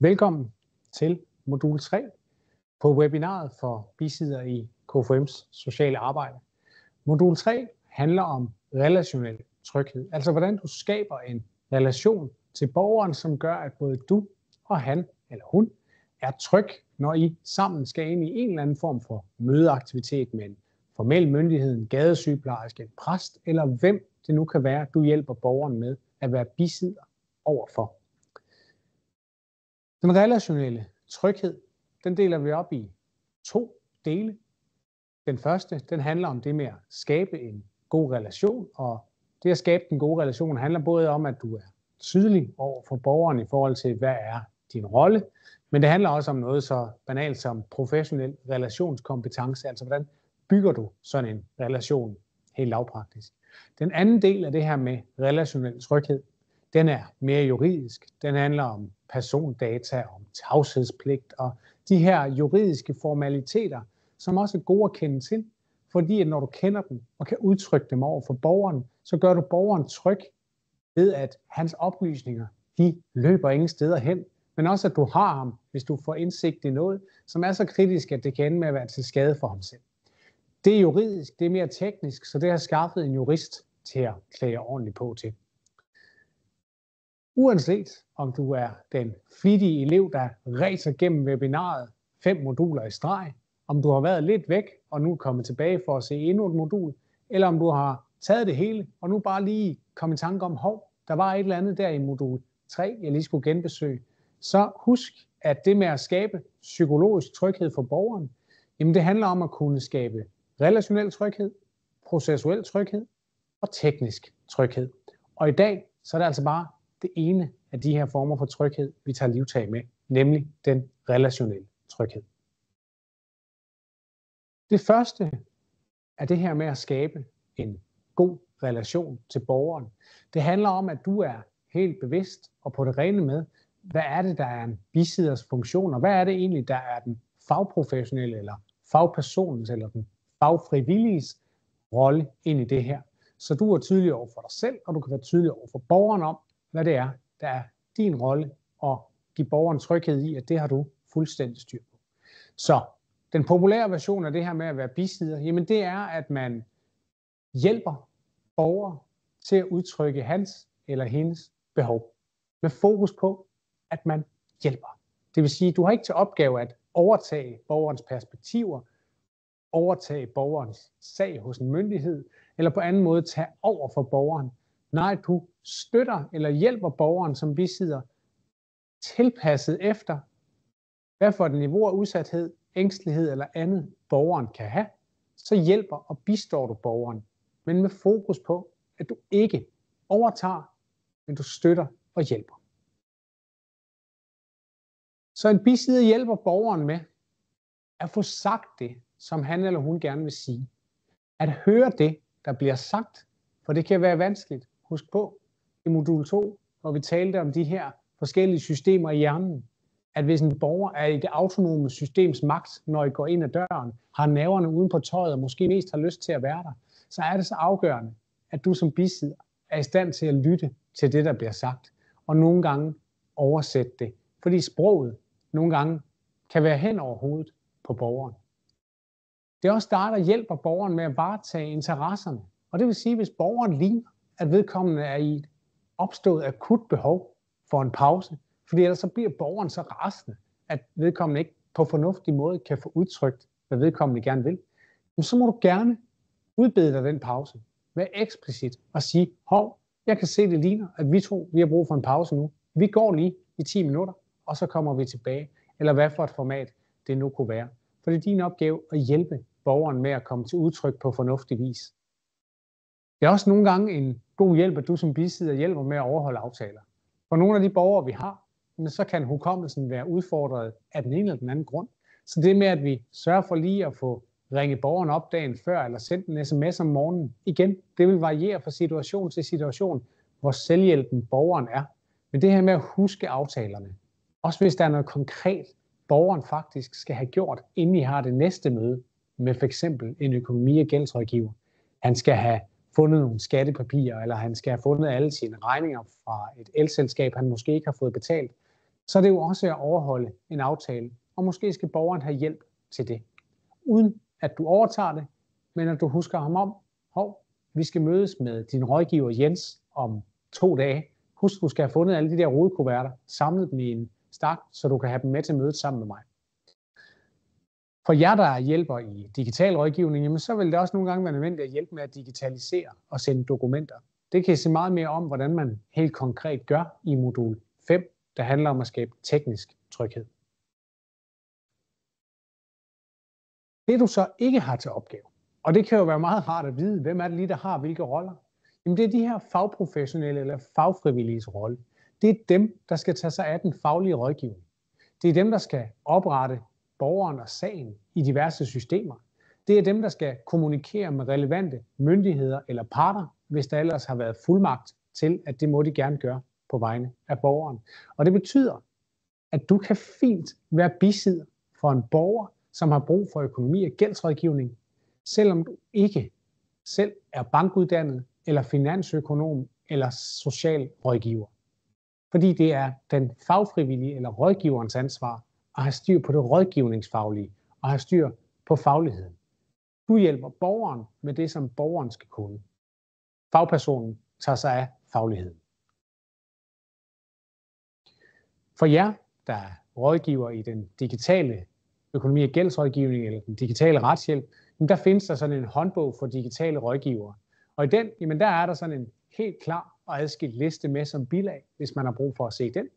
Velkommen til modul 3 på webinaret for bisidder i KFUM's sociale arbejde. Modul 3 handler om relationel tryghed, altså hvordan du skaber en relation til borgeren, som gør, at både du og han eller hun er tryg, når I sammen skal ind i en eller anden form for mødeaktivitet med en formel myndighed, en gadesygeplejerske, en præst eller hvem det nu kan være, du hjælper borgeren med at være bisidder overfor. Den relationelle tryghed, den deler vi op i 2 dele. Den første, den handler om det med at skabe en god relation, og det at skabe en god relation handler både om, at du er tydelig over for borgeren i forhold til, hvad er din rolle, men det handler også om noget så banalt som professionel relationskompetence, altså hvordan bygger du sådan en relation helt lavpraktisk. Den anden del af det her med relationel tryghed, den er mere juridisk. Den handler om persondata, om tavshedspligt og de her juridiske formaliteter, som også er gode at kende til, fordi at når du kender dem og kan udtrykke dem over for borgeren, så gør du borgeren tryg ved, at hans oplysninger, de løber ingen steder hen, men også at du har ham, hvis du får indsigt i noget, som er så kritisk, at det kan ende med at være til skade for ham selv. Det er juridisk, det er mere teknisk, så det har skaffet en jurist til at klæde ordentligt på til. Uanset om du er den flittige elev, der ræser gennem webinaret 5 moduler i streg, om du har været lidt væk og nu er kommet tilbage for at se endnu et modul, eller om du har taget det hele og nu bare lige kommet i tanke om, der var et eller andet der i modul 3, jeg lige skulle genbesøge, så husk, at det med at skabe psykologisk tryghed for borgeren, jamen det handler om at kunne skabe relationel tryghed, processuel tryghed og teknisk tryghed. Og i dag, så er det altså bare det ene af de her former for tryghed, vi tager livtag med, nemlig den relationelle tryghed. Det første er det her med at skabe en god relation til borgeren. Det handler om, at du er helt bevidst og på det rene med, hvad er det, der er en bisidders funktion, og hvad er det egentlig, der er den fagprofessionelle eller fagpersonens eller den fagfrivilliges rolle ind i det her. Så du er tydelig over for dig selv, og du kan være tydelig over for borgeren om, hvad det er, der er din rolle, og give borgeren tryghed i, at det har du fuldstændig styr på. Så den populære version af det her med at være bisidder, jamen det er, at man hjælper borgere til at udtrykke hans eller hendes behov. Med fokus på, at man hjælper. Det vil sige, at du har ikke til opgave at overtage borgerens perspektiver, overtage borgerens sag hos en myndighed, eller på anden måde tage over for borgeren. Nej, du støtter eller hjælper borgeren som bisidder tilpasset efter, hvad for et niveau af udsathed, ængstelighed eller andet borgeren kan have, så hjælper og bistår du borgeren, men med fokus på, at du ikke overtager, men du støtter og hjælper. Så en bisidder hjælper borgeren med at få sagt det, som han eller hun gerne vil sige. At høre det, der bliver sagt, for det kan være vanskeligt. Husk på, i modul 2, hvor vi talte om de her forskellige systemer i hjernen, at hvis en borger er i det autonome systems magt, når I går ind ad døren, har nerverne uden på tøjet og måske mest har lyst til at være der, så er det så afgørende, at du som bisidder er i stand til at lytte til det, der bliver sagt, og nogle gange oversætte det, fordi sproget nogle gange kan være hen over hovedet på borgeren. Det er også dig, der hjælper borgeren med at varetage interesserne, og det vil sige, hvis borgeren ligner, at vedkommende er i et opstået akut behov for en pause, fordi ellers så bliver borgeren så rasende, at vedkommende ikke på fornuftig måde kan få udtrykt, hvad vedkommende gerne vil, så må du gerne udbede dig den pause. Vær eksplicit og sige, jeg kan se, det ligner, at vi har brug for en pause nu. Vi går lige i 10 minutter, og så kommer vi tilbage. Eller hvad for et format det nu kunne være. For det er din opgave at hjælpe borgeren med at komme til udtryk på fornuftig vis. Det er også nogle gange en god hjælp, at du som bisidder hjælper med at overholde aftaler. For nogle af de borgere, vi har, så kan hukommelsen være udfordret af den ene eller den anden grund. Så det med, at vi sørger for lige at få ringe borgeren op dagen før, eller sendt en sms om morgenen, igen, det vil variere fra situation til situation, hvor selvhjælpen borgeren er. Men det her med at huske aftalerne, også hvis der er noget konkret, borgeren faktisk skal have gjort, inden I har det næste møde med f.eks. en økonomi- og gældsrådgiver. Han skal have fundet nogle skattepapirer, eller han skal have fundet alle sine regninger fra et elselskab, han måske ikke har fået betalt. så er det jo også at overholde en aftale, og måske skal borgeren have hjælp til det, uden at du overtager det, men at du husker ham om, vi skal mødes med din rådgiver Jens om 2 dage. Husk, du skal have fundet alle de der rodekuverter, samlet dem i en stak, så du kan have dem med til mødet sammen med mig. For jer, der hjælper i digital rådgivning, jamen, så vil det også nogle gange være nødvendigt at hjælpe med at digitalisere og sende dokumenter. Det kan I se meget mere om, hvordan man helt konkret gør i modul 5, der handler om at skabe teknisk tryghed. Det du så ikke har til opgave, og det kan jo være meget rart at vide, hvem er det lige, der har hvilke roller. Jamen det er de her fagprofessionelle eller fagfrivilliges rolle. Det er dem, der skal tage sig af den faglige rådgivning. Det er dem, der skal oprette borgeren og sagen i diverse systemer. Det er dem, der skal kommunikere med relevante myndigheder eller parter, hvis der ellers har været fuldmagt til, at det må de gerne gøre på vegne af borgeren. Og det betyder, at du kan fint være bisidder for en borger, som har brug for økonomi- og gældsrådgivning, selvom du ikke selv er bankuddannet, eller finansøkonom, eller socialrådgiver. Fordi det er den fagfrivillige eller rådgiverens ansvar at have styr på det rådgivningsfaglige, og have styr på fagligheden. Du hjælper borgeren med det, som borgeren skal kunne. Fagpersonen tager sig af fagligheden. For jer, der er rådgiver i den digitale økonomi- og gældsrådgivning eller den digitale retshjælp, der findes der sådan en håndbog for digitale rådgivere. Og i den, jamen der er der sådan en helt klar og adskilt liste med som bilag, hvis man har brug for at se den.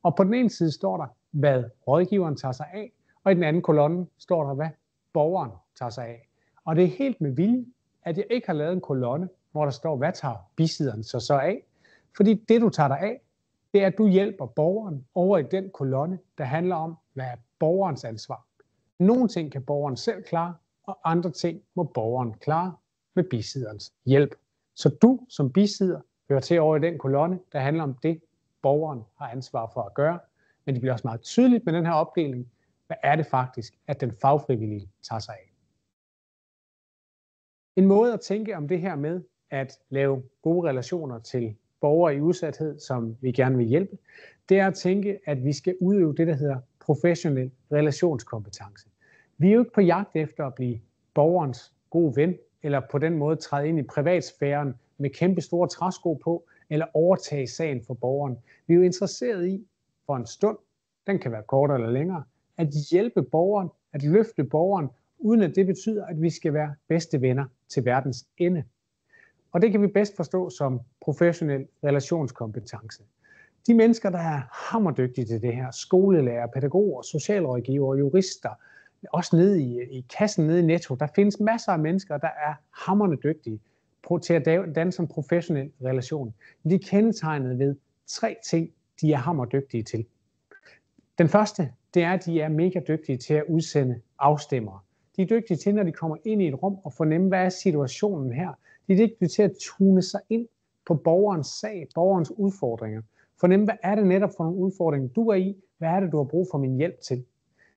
Og på den ene side står der, hvad rådgiveren tager sig af, og i den anden kolonne står der, hvad borgeren tager sig af. Og det er helt med vilje, at jeg ikke har lavet en kolonne, hvor der står, hvad tager bisidderen så af. Fordi det, du tager dig af, det er, at du hjælper borgeren over i den kolonne, der handler om, hvad er borgerens ansvar. Nogle ting kan borgeren selv klare, og andre ting må borgeren klare med bisidderens hjælp. Så du som bisidder hører til over i den kolonne, der handler om det, borgeren har ansvar for at gøre. Men det bliver også meget tydeligt med den her opdeling, hvad er det faktisk, at den fagfrivillige tager sig af. En måde at tænke om det her med at lave gode relationer til borgere i udsathed, som vi gerne vil hjælpe, det er at tænke, at vi skal udøve det, der hedder professionel relationskompetence. Vi er jo ikke på jagt efter at blive borgerens gode ven, eller på den måde træde ind i privatsfæren med kæmpe store træsko på, eller overtage sagen for borgeren. Vi er jo interesseret i, for en stund, den kan være kortere eller længere, at hjælpe borgeren, at løfte borgeren, uden at det betyder, at vi skal være bedste venner til verdens ende. Og det kan vi bedst forstå som professionel relationskompetence. De mennesker, der er hammerdygtige til det her, skolelærer, pædagoger, socialrådgivere, jurister, også nede i kassen nede i Netto, der findes masser af mennesker, der er hamrende dygtige til at danne som professionel relation. De er kendetegnet ved 3 ting, de er hammerdygtige til. Den første, det er, at de er mega dygtige til at udsende afstemmere. De er dygtige til, når de kommer ind i et rum og fornemme, hvad er situationen her. De er dygtige til at tune sig ind på borgerens sag, borgerens udfordringer. Fornemme, hvad er det netop for nogle udfordringer, du er i? Hvad er det, du har brug for min hjælp til?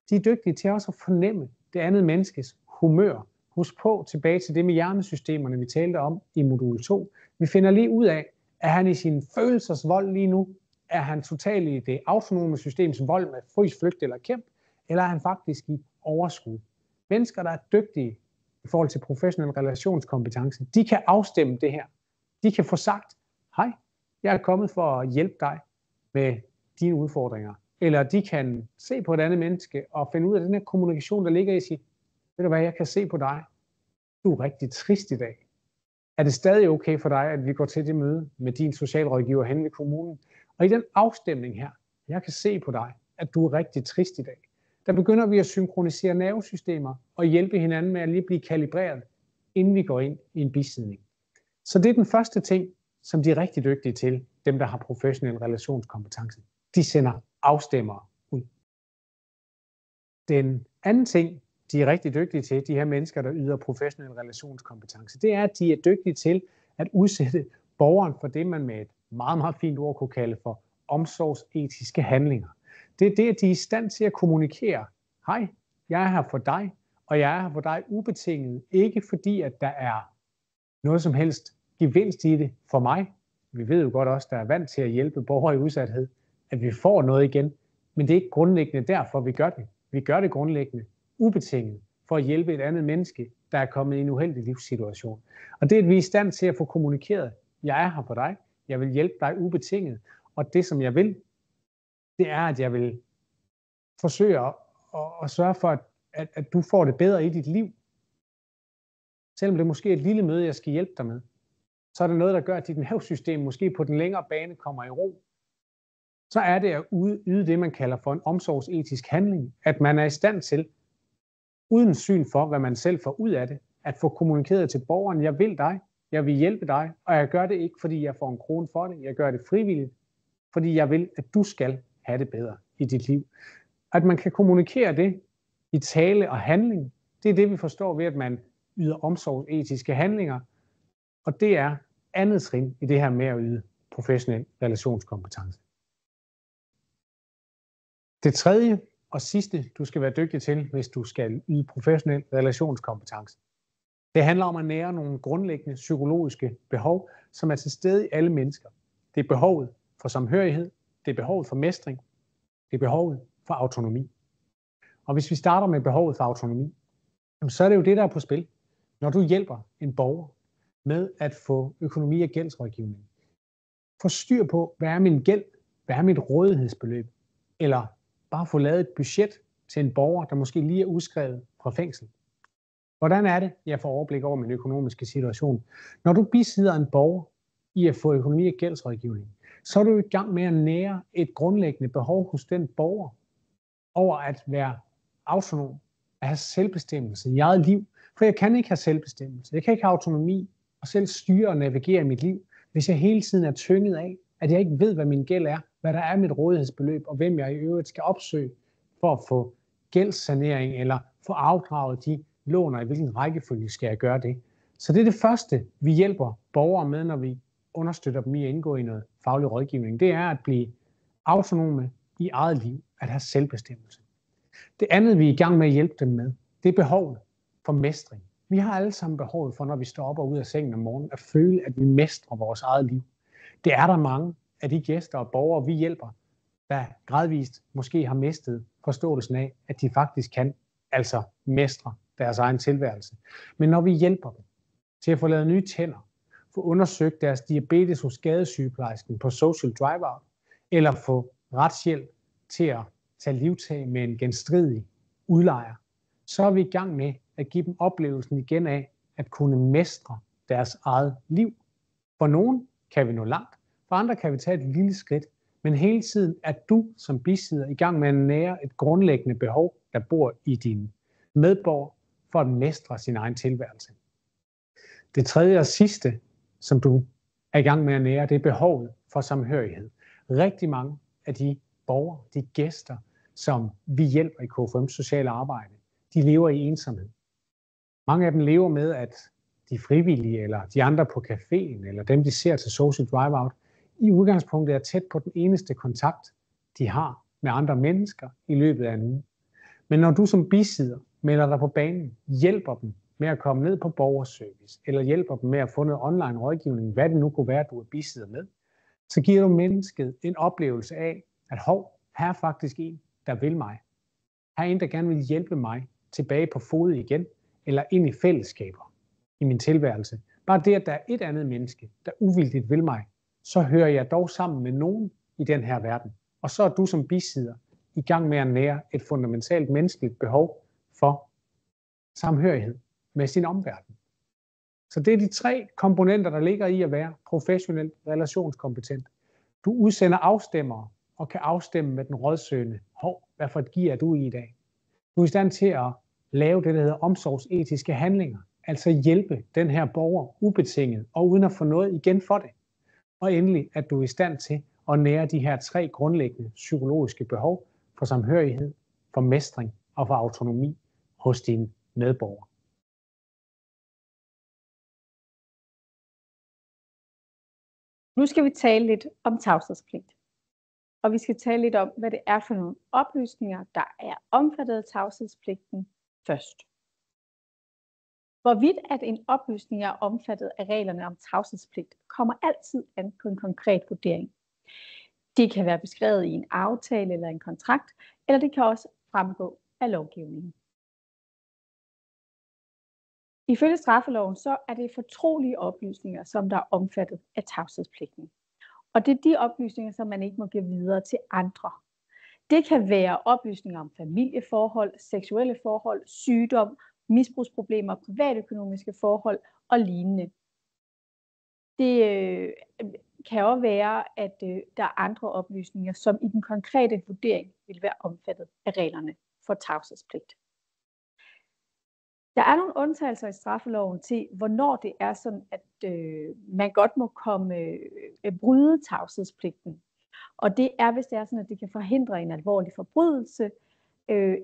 De er dygtige til også at fornemme det andet menneskes humør. Husk på tilbage til det med hjernesystemerne, vi talte om i modul 2. Vi finder lige ud af, er han i sin følelsesvold lige nu? Er han totalt i det autonome systems vold med frys, flygt eller kæmp? Eller er han faktisk i overskud? Mennesker, der er dygtige i forhold til professionel relationskompetence, de kan afstemme det her. De kan få sagt, hej, jeg er kommet for at hjælpe dig med dine udfordringer. Eller de kan se på et andet menneske og finde ud af den her kommunikation, der ligger i sig. Ved du hvad, jeg kan se på dig. Du er rigtig trist i dag. Er det stadig okay for dig, at vi går til det møde med din socialrådgiver hen ved kommunen? Og i den afstemning her, jeg kan se på dig, at du er rigtig trist i dag. Der begynder vi at synkronisere nervesystemer og hjælpe hinanden med at lige blive kalibreret, inden vi går ind i en bisidning. Så det er den første ting, som de er rigtig dygtige til, dem der har professionel relationskompetence. De sender afstemmere ud. Den anden ting, de er rigtig dygtige til, de her mennesker, der yder professionel relationskompetence, det er, at de er dygtige til at udsætte borgeren for det, man med et meget, meget fint ord kunne kalde for omsorgsetiske handlinger. Det er det, at de er i stand til at kommunikere. Hej, jeg er her for dig, og jeg er her for dig ubetinget. Ikke fordi, at der er noget som helst gevinst i det for mig. Vi ved jo godt også, der er vant til at hjælpe borgere i udsathed, at vi får noget igen. Men det er ikke grundlæggende derfor, vi gør det. Vi gør det grundlæggende ubetinget for at hjælpe et andet menneske, der er kommet i en uheldig livssituation. Og det er, at vi er i stand til at få kommunikeret, jeg er her for dig, jeg vil hjælpe dig ubetinget, og det som jeg vil, det er, at jeg vil forsøge at sørge for, at du får det bedre i dit liv. Selvom det måske er et lille møde, jeg skal hjælpe dig med, så er det noget, der gør, at dit nervesystem måske på den længere bane kommer i ro. Så er det at yde det, man kalder for en omsorgsetisk handling, at man er i stand til, uden syn for, hvad man selv får ud af det, at få kommunikeret til borgeren, jeg vil dig, jeg vil hjælpe dig, og jeg gør det ikke, fordi jeg får en krone for det, jeg gør det frivilligt, fordi jeg vil, at du skal have det bedre i dit liv. At man kan kommunikere det i tale og handling, det er det, vi forstår ved, at man yder omsorgsetiske handlinger, og det er andet trin i det her med at yde professionel relationskompetence. Det tredje og sidste, du skal være dygtig til, hvis du skal yde professionel relationskompetence, det handler om at nære nogle grundlæggende psykologiske behov, som er til stede i alle mennesker. Det er behovet for samhørighed, det er behovet for mestring, det er behovet for autonomi. Og hvis vi starter med behovet for autonomi, så er det jo det, der er på spil. Når du hjælper en borger med at få økonomi- og gældsrådgivning, få styr på, hvad er min gæld, hvad er mit rådighedsbeløb, eller bare få lavet et budget til en borger, der måske lige er udskrevet fra fængsel. Hvordan er det, jeg får overblik over min økonomiske situation? Når du bisidder en borger i at få økonomi- og gældsrådgivning, så er du i gang med at nære et grundlæggende behov hos den borger over at være autonom, at have selvbestemmelse i eget liv. For jeg kan ikke have selvbestemmelse, jeg kan ikke have autonomi og selv styre og navigere i mit liv, hvis jeg hele tiden er tynget af, at jeg ikke ved, hvad min gæld er, hvad der er mit rådighedsbeløb, og hvem jeg i øvrigt skal opsøge for at få gældssanering eller få afdraget de lån, og i hvilken rækkefølge skal jeg gøre det. Så det er det første, vi hjælper borgere med, når vi understøtter dem i at indgå i noget faglig rådgivning. Det er at blive autonome i eget liv, at have selvbestemmelse. Det andet, vi er i gang med at hjælpe dem med, det er behovet for mestring. Vi har alle sammen behovet for, når vi står op og ud af sengen om morgenen, at føle, at vi mestrer vores eget liv. Det er der mange af de gæster og borgere, vi hjælper, der gradvist måske har mistet forståelsen af, at de faktisk kan altså mestre deres egen tilværelse. Men når vi hjælper dem til at få lavet nye tænder, få undersøgt deres diabetes hos skadesygeplejersken på Social Drive-Out, eller få retshjælp til at tage livtag med en genstridig udlejer, så er vi i gang med at give dem oplevelsen igen af at kunne mestre deres eget liv. For nogen kan vi nå langt, for andre kan vi tage et lille skridt, men hele tiden er du som bisidder i gang med at nære et grundlæggende behov, der bor i dine medborgere, for at mestre sin egen tilværelse. Det tredje og sidste, som du er i gang med at nære, det er behovet for samhørighed. Rigtig mange af de borgere, de gæster, som vi hjælper i KFUM's sociale arbejde, de lever i ensomhed. Mange af dem lever med, at de frivillige, eller de andre på caféen, eller dem, de ser til Social Drive-Out, i udgangspunktet er tæt på den eneste kontakt, de har med andre mennesker i løbet af en uge. Men når du som bisidder melder dig på banen, hjælper dem med at komme ned på borgerservice, eller hjælper dem med at få noget online rådgivning, hvad det nu kunne være, du er bisidder med, så giver du mennesket en oplevelse af, at her er faktisk en, der vil mig. Her er en, der gerne vil hjælpe mig tilbage på fod igen, eller ind i fællesskaber i min tilværelse. Bare det, at der er et andet menneske, der uvildigt vil mig, så hører jeg dog sammen med nogen i den her verden. Og så er du som bisidder i gang med at nære et fundamentalt menneskeligt behov for samhørighed med sin omverden. Så det er de 3 komponenter, der ligger i at være professionelt relationskompetent. Du udsender afstemmere og kan afstemme med den rådsøgende. Hvad for et gear er du i dag? Du er i stand til at lave det, der hedder omsorgsetiske handlinger. Altså hjælpe den her borger ubetinget og uden at få noget igen for det. Og endelig, at du er i stand til at nære de her 3 grundlæggende psykologiske behov for samhørighed, for mestring og for autonomi hos dine medborgere. Nu skal vi tale lidt om tavshedspligt. Og vi skal tale lidt om, hvad det er for nogle oplysninger, der er omfattet af tavshedspligten først. Hvorvidt at en oplysning er omfattet af reglerne om tavshedspligt, kommer altid an på en konkret vurdering. Det kan være beskrevet i en aftale eller en kontrakt, eller det kan også fremgå af lovgivningen. Ifølge straffeloven så er det fortrolige oplysninger, som der er omfattet af tavshedspligten. Og det er de oplysninger, som man ikke må give videre til andre. Det kan være oplysninger om familieforhold, seksuelle forhold, sygdom, misbrugsproblemer, privatøkonomiske forhold og lignende. Det kan også være, at der er andre oplysninger, som i den konkrete vurdering vil være omfattet af reglerne for tavshedspligt. Der er nogle undtagelser i straffeloven til, hvornår det er sådan, at man godt må bryde tavshedspligten. Og det er, hvis det er sådan, at det kan forhindre en alvorlig forbrydelse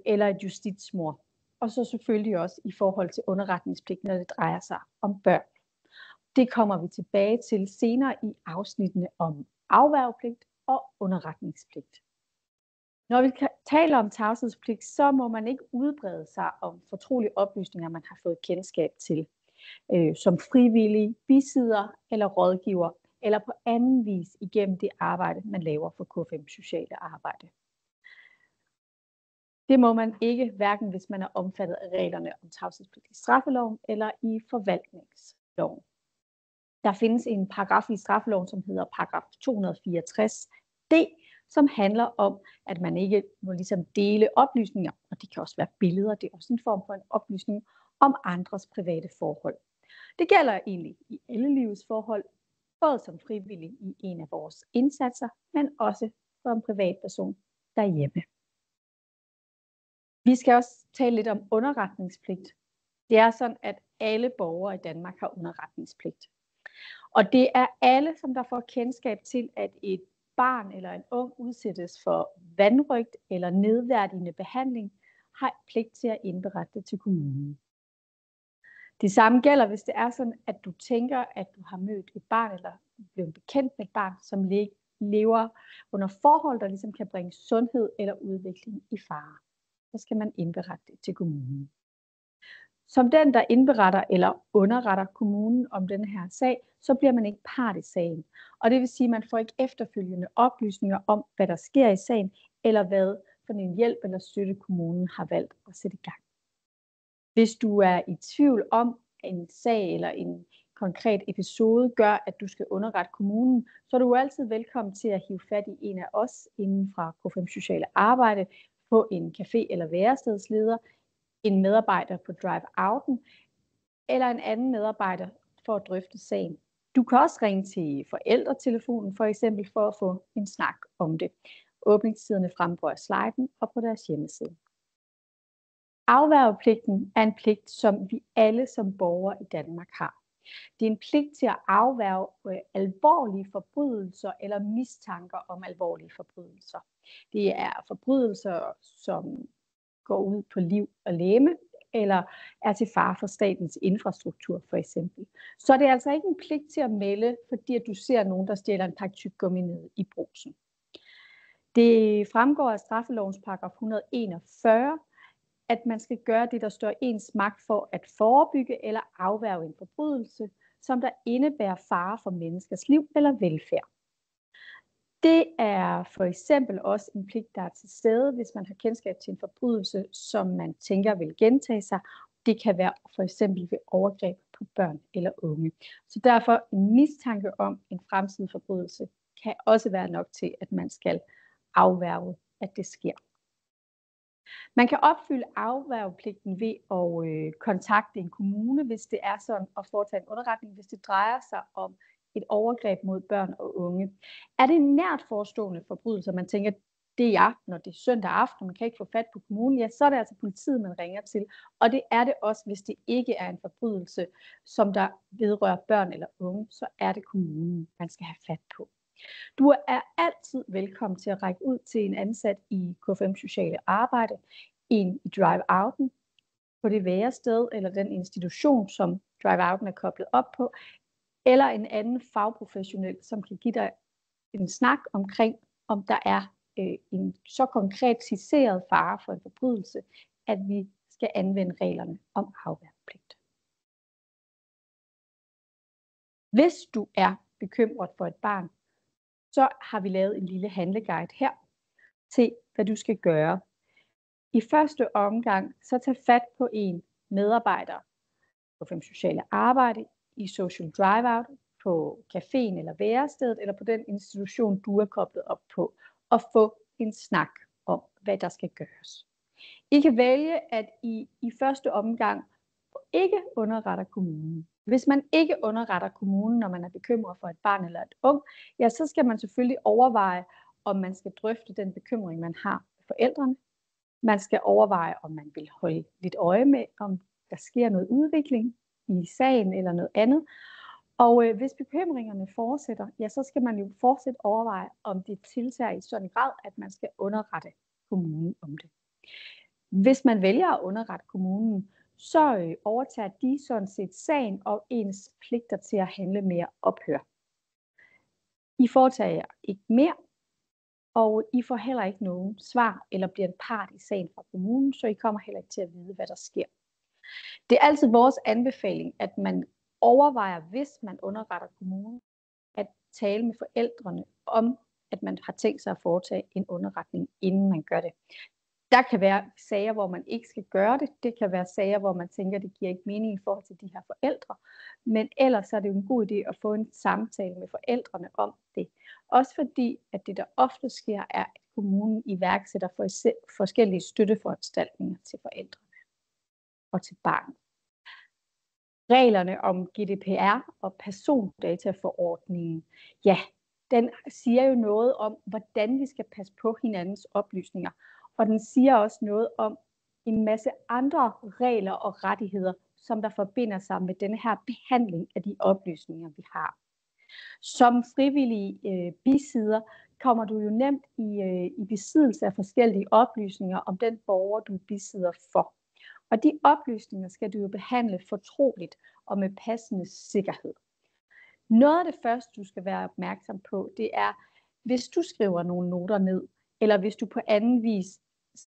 eller et justitsmord. Og så selvfølgelig også i forhold til underretningspligten, når det drejer sig om børn. Det kommer vi tilbage til senere i afsnittene om afværgepligt og underretningspligt. Når vi taler om tavshedspligt, så må man ikke udbrede sig om fortrolige oplysninger, man har fået kendskab til, som frivillig, bisidder eller rådgiver, eller på anden vis igennem det arbejde, man laver for K5 Sociale Arbejde. Det må man ikke, hverken hvis man er omfattet af reglerne om tavshedspligt i straffeloven eller i forvaltningsloven. Der findes en paragraf i straffeloven, som hedder paragraf 264d, som handler om, at man ikke må ligesom dele oplysninger, og det kan også være billeder, det er også en form for en oplysning om andres private forhold. Det gælder egentlig i alle livets forhold, både som frivillig i en af vores indsatser, men også som privatperson derhjemme. Vi skal også tale lidt om underretningspligt. Det er sådan, at alle borgere i Danmark har underretningspligt. Og det er alle, som der får kendskab til, at et barn eller en ung udsættes for vanrøgt eller nedværdigende behandling, har pligt til at indberette det til kommunen. Det samme gælder, hvis det er sådan, at du tænker, at du har mødt et barn eller blevet bekendt med et barn, som lever under forhold, der ligesom kan bringe sundhed eller udvikling i fare. Så skal man indberette det til kommunen. Som den, der indberetter eller underretter kommunen om den her sag, så bliver man ikke part i sagen. Og det vil sige, at man får ikke efterfølgende oplysninger om, hvad der sker i sagen, eller hvad for en hjælp eller støtte kommunen har valgt at sætte i gang. Hvis du er i tvivl om, en sag eller en konkret episode gør, at du skal underrette kommunen, så er du altid velkommen til at hive fat i en af os inden fra K5 Sociale Arbejde på en café- eller værestedsleder, en medarbejder på Drive-Outen eller en anden medarbejder for at drøfte sagen. Du kan også ringe til forældretelefonen for eksempel for at få en snak om det. Åbningstiderne fremgår af sliden og på deres hjemmeside. Afværgepligten er en pligt, som vi alle som borgere i Danmark har. Det er en pligt til at afværge alvorlige forbrydelser eller mistanker om alvorlige forbrydelser. Det er forbrydelser, som går ud på liv og legeme, eller er til fare for statens infrastruktur for eksempel. Så det er altså ikke en pligt til at melde, fordi at du ser nogen, der stjæler en pakke tyggegummi ned i brugsen. Det fremgår af straffelovens paragraf 141, at man skal gøre det, der står i ens magt for at forebygge eller afværge en forbrydelse, som der indebærer fare for menneskers liv eller velfærd. Det er for eksempel også en pligt, der er til stede, hvis man har kendskab til en forbrydelse, som man tænker vil gentage sig. Det kan være for eksempel ved overgreb på børn eller unge. Så derfor en mistanke om en fremtidig forbrydelse kan også være nok til, at man skal afværge, at det sker. Man kan opfylde afværgepligten ved at kontakte en kommune, hvis det er sådan, og foretage en underretning, hvis det drejer sig om et overgreb mod børn og unge. Er det en nært forestående forbrydelse, man tænker, det er jeg, når det er søndag aften, man kan ikke få fat på kommunen, ja, så er det altså politiet, man ringer til. Og det er det også, hvis det ikke er en forbrydelse, som der vedrører børn eller unge, så er det kommunen, man skal have fat på. Du er altid velkommen til at række ud til en ansat i K5 Sociale Arbejde, en i Drive-Outen, på det værested eller den institution, som Drive-Outen er koblet op på, eller en anden fagprofessionel, som kan give dig en snak omkring, om der er en så konkretiseret fare for en forbrydelse, at vi skal anvende reglerne om afværgepligt. Hvis du er bekymret for et barn, så har vi lavet en lille handleguide her til, hvad du skal gøre. I første omgang, så tag fat på en medarbejder på Fem Sociale Arbejde, i Social Drive-Out, på caféen eller værestedet, eller på den institution, du er koblet op på, og få en snak om, hvad der skal gøres. I kan vælge, at I første omgang ikke underretter kommunen. Hvis man ikke underretter kommunen, når man er bekymret for et barn eller et ung, ja, så skal man selvfølgelig overveje, om man skal drøfte den bekymring, man har med forældrene. Man skal overveje, om man vil holde lidt øje med, om der sker noget udvikling i sagen eller noget andet. Og hvis bekymringerne fortsætter, ja, så skal man jo fortsat overveje, om det tiltager i sådan grad, at man skal underrette kommunen om det. Hvis man vælger at underrette kommunen, så overtager de sådan set sagen og ens pligter til at handle mere ophør. I foretager ikke mere, og I får heller ikke nogen svar eller bliver en part i sagen fra kommunen, så I kommer heller ikke til at vide, hvad der sker. Det er altid vores anbefaling, at man overvejer, hvis man underretter kommunen, at tale med forældrene om, at man har tænkt sig at foretage en underretning, inden man gør det. Der kan være sager, hvor man ikke skal gøre det. Det kan være sager, hvor man tænker, at det giver ikke mening i forhold til de her forældre. Men ellers er det jo en god idé at få en samtale med forældrene om det. Også fordi, at det der ofte sker, er, at kommunen iværksætter forskellige støtteforanstaltninger til forældrene og til barnet. Reglerne om GDPR og persondataforordningen, ja, den siger jo noget om, hvordan vi skal passe på hinandens oplysninger. Og den siger også noget om en masse andre regler og rettigheder, som der forbinder sig med denne her behandling af de oplysninger, vi har. Som frivillig bisidder kommer du jo nemt i besiddelse af forskellige oplysninger om den borger, du bisidder for. Og de oplysninger skal du jo behandle fortroligt og med passende sikkerhed. Noget af det første, du skal være opmærksom på, det er, hvis du skriver nogle noter ned, eller hvis du på anden vis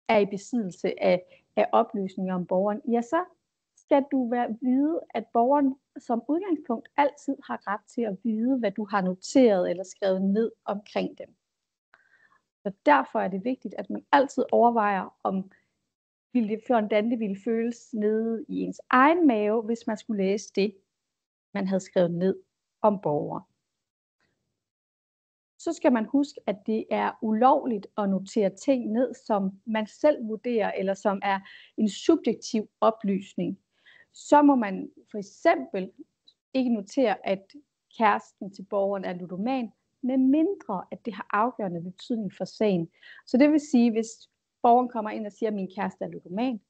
er i besiddelse af oplysninger om borgeren, ja, så skal du vide, at borgeren som udgangspunkt altid har ret til at vide, hvad du har noteret eller skrevet ned omkring dem. Så derfor er det vigtigt, at man altid overvejer, hvordan det ville føles nede i ens egen mave, hvis man skulle læse det, man havde skrevet ned om borgeren. Så skal man huske, at det er ulovligt at notere ting ned, som man selv vurderer, eller som er en subjektiv oplysning. Så må man for eksempel ikke notere, at kæresten til borgeren er ludoman, med mindre at det har afgørende betydning for sagen. Så det vil sige, hvis borgeren kommer ind og siger, at min kæreste er ludoman,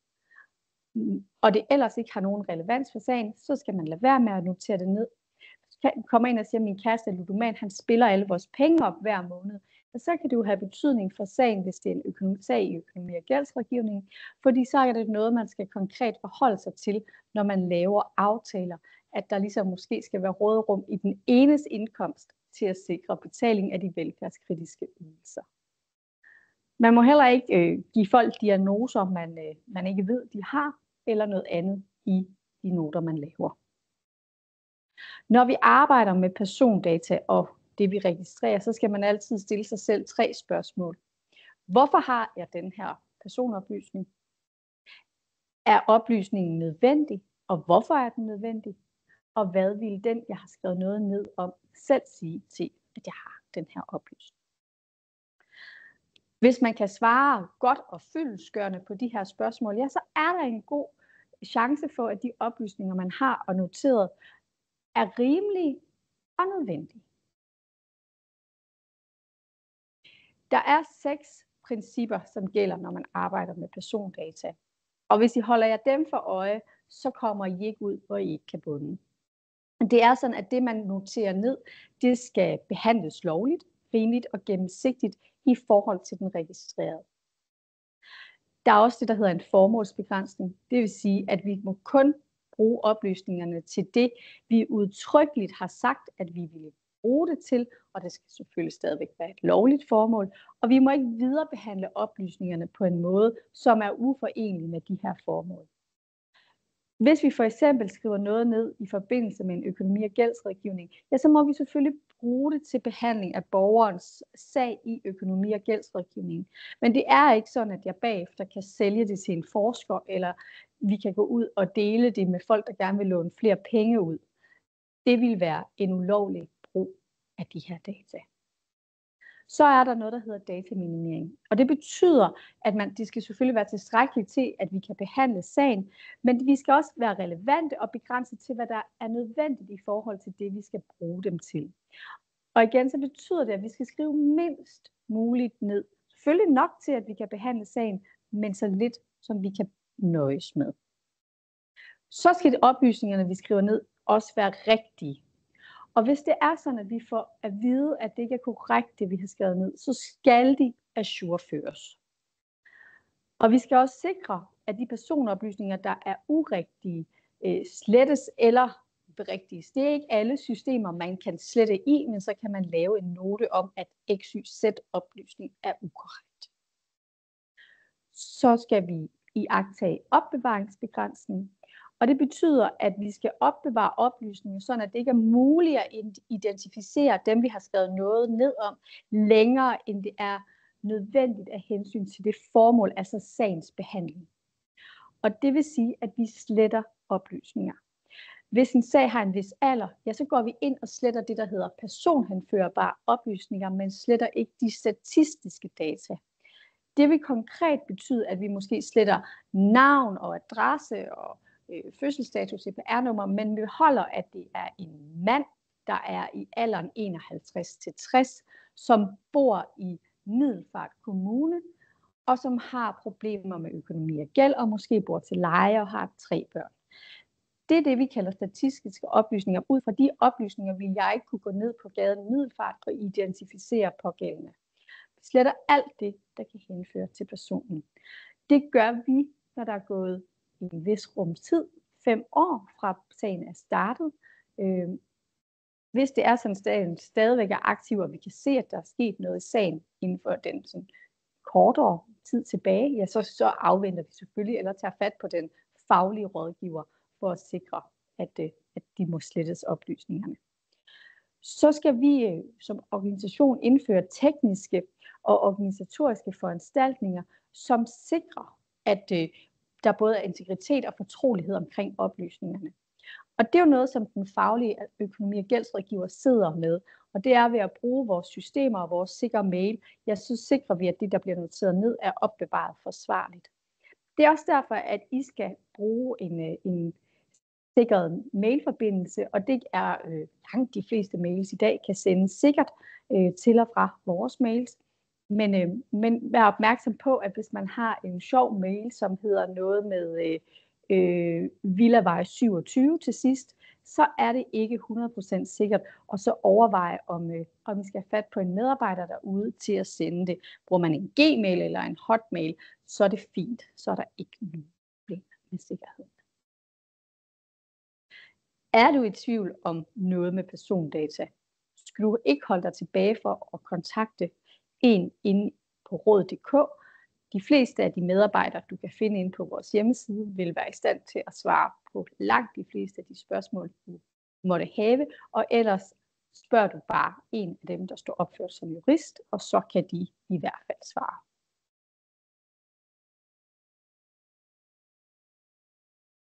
og det ellers ikke har nogen relevans for sagen, så skal man lade være med at notere det ned. Kommer ind og siger, at min kæreste er ludoman, han spiller alle vores penge op hver måned. Og så kan det jo have betydning for sagen, hvis det er en sag i økonomi- og gældsrådgivning, fordi så er det noget, man skal konkret forholde sig til, når man laver aftaler, at der ligesom måske skal være råderum i den enes indkomst til at sikre betaling af de velfærdskritiske ydelser. Man må heller ikke give folk diagnoser, man ikke ved, de har, eller noget andet i de noter, man laver. Når vi arbejder med persondata og det vi registrerer, så skal man altid stille sig selv 3 spørgsmål. Hvorfor har jeg den her personoplysning? Er oplysningen nødvendig? Og hvorfor er den nødvendig? Og hvad vil den, jeg har skrevet noget ned om, selv sige til, at jeg har den her oplysning? Hvis man kan svare godt og fyldestgørende på de her spørgsmål, ja, så er der en god chance for, at de oplysninger, man har og noteret, er rimelige og nødvendige. Der er 6 principper, som gælder, når man arbejder med persondata. Og hvis I holder jer dem for øje, så kommer I ikke ud, hvor I ikke kan bunde. Det er sådan, at det, man noterer ned, det skal behandles lovligt, rimeligt og gennemsigtigt i forhold til den registrerede. Der er også det, der hedder en formålsbegrænsning. Det vil sige, at vi må kun bruge oplysningerne til det, vi udtrykkeligt har sagt, at vi vil bruge det til, og det skal selvfølgelig stadigvæk være et lovligt formål, og vi må ikke viderebehandle oplysningerne på en måde, som er uforenelig med de her formål. Hvis vi for eksempel skriver noget ned i forbindelse med en økonomi- og gældsrådgivning, ja, så må vi selvfølgelig bruge det til behandling af borgerens sag i økonomi- og gældsrådgivning. Men det er ikke sådan, at jeg bagefter kan sælge det til en forsker, eller vi kan gå ud og dele det med folk, der gerne vil låne flere penge ud. Det vil være en ulovlig brug af de her data. Så er der noget, der hedder dataminimering. Og det betyder, at de skal selvfølgelig være tilstrækkelige til, at vi kan behandle sagen, men vi skal også være relevante og begrænset til, hvad der er nødvendigt i forhold til det, vi skal bruge dem til. Og igen, så betyder det, at vi skal skrive mindst muligt ned. Selvfølgelig nok til, at vi kan behandle sagen, men så lidt, som vi kan nøjes med. Så skal oplysningerne, vi skriver ned, også være rigtige. Og hvis det er sådan, at vi får at vide, at det ikke er korrekt, det vi har skrevet ned, så skal de ajourføres. Og vi skal også sikre, at de personoplysninger, der er urigtige, slettes eller berigtiges. Det er ikke alle systemer, man kan slette i, men så kan man lave en note om, at XYZ-oplysning er ukorrekt. Så skal vi iagttage opbevaringsbegrænsning. Og det betyder, at vi skal opbevare oplysninger, sådan at det ikke er muligt at identificere dem, vi har skrevet noget ned om, længere end det er nødvendigt af hensyn til det formål, altså sagens behandling. Og det vil sige, at vi sletter oplysninger. Hvis en sag har en vis alder, ja, så går vi ind og sletter det, der hedder personhenførbare oplysninger, men sletter ikke de statistiske data. Det vil konkret betyde, at vi måske sletter navn og adresse og fødselsdato, CPR-nummer, men vi holder, at det er en mand, der er i alderen 51-60, som bor i Middelfart Kommune, og som har problemer med økonomi og gæld, og måske bor til leje og har 3 børn. Det er det, vi kalder statistiske oplysninger. Ud fra de oplysninger vil jeg ikke kunne gå ned på gaden i Middelfart og identificere pågældende. Vi sletter alt det, der kan henføre til personen. Det gør vi, når der er gået en vis rumtid, 5 år fra sagen er startet. Hvis det er sådan, at sagen stadigvæk er aktiv, og vi kan se, at der er sket noget i sagen inden for den sådan kortere tid tilbage, ja, så afventer vi selvfølgelig, eller tager fat på den faglige rådgiver, for at sikre, at de må slettes oplysningerne. Så skal vi som organisation indføre tekniske og organisatoriske foranstaltninger, som sikrer, at der både er integritet og fortrolighed omkring oplysningerne. Og det er jo noget, som den faglige økonomi- og gældsrådgiver sidder med. Og det er ved at bruge vores systemer og vores sikre mail, ja, så sikrer vi, at det, der bliver noteret ned, er opbevaret forsvarligt. Det er også derfor, at I skal bruge en sikret mailforbindelse, og det er langt de fleste mails i dag kan sendes sikkert til og fra vores mails. Men vær opmærksom på, at hvis man har en sjov mail, som hedder noget med Villavej 27 til sidst, så er det ikke 100% sikkert, og så overveje, om vi skal have fat på en medarbejder derude til at sende det. Bruger man en Gmail eller en Hotmail, så er det fint, så er der ikke nogen problem med sikkerhed. Er du i tvivl om noget med persondata, skal du ikke holde dig tilbage for at kontakte en inde på råd.dk. De fleste af de medarbejdere, du kan finde inde på vores hjemmeside, vil være i stand til at svare på langt de fleste af de spørgsmål, du måtte have, og ellers spørger du bare en af dem, der står opført som jurist, og så kan de i hvert fald svare.